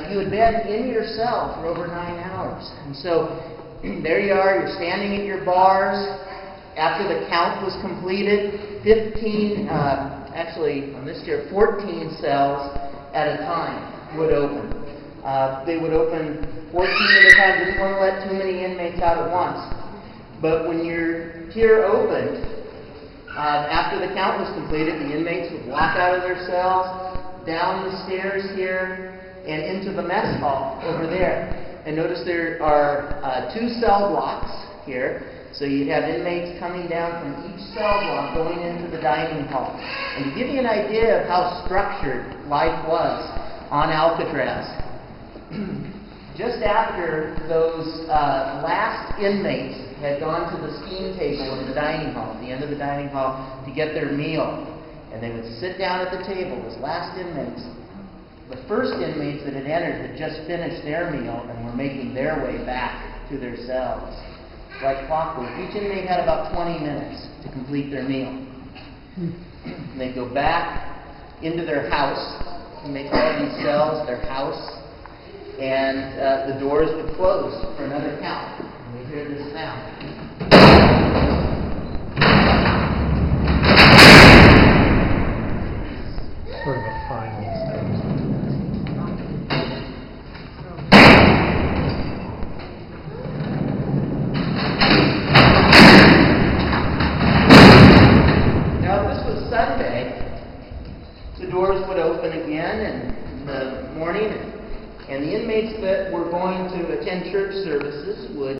you had been in your cell for over 9 hours. And so there you are, you're standing at your bars. After the count was completed, 14 cells at a time would open. They would open 14 at a time. Didn't want to let too many inmates out at once. But when your tier opened, after the count was completed, the inmates would walk out of their cells, down the stairs here, and into the mess hall over there. And notice there are 2 cell blocks here. So you'd have inmates coming down from each cell block going into the dining hall. And to give you an idea of how structured life was on Alcatraz, just after those last inmates had gone to the steam table in the dining hall, at the end of the dining hall, to get their meal, and they would sit down at the table, those last inmates, the first inmates that had entered had just finished their meal and were making their way back to their cells. Like clockwork. Each inmate had about 20 minutes to complete their meal. They'd go back into their house and make all of these cells their house, and the doors would close for another count. And we hear this sound. Sort of a final stage. Sunday, the doors would open again in the morning, and the inmates that were going to attend church services would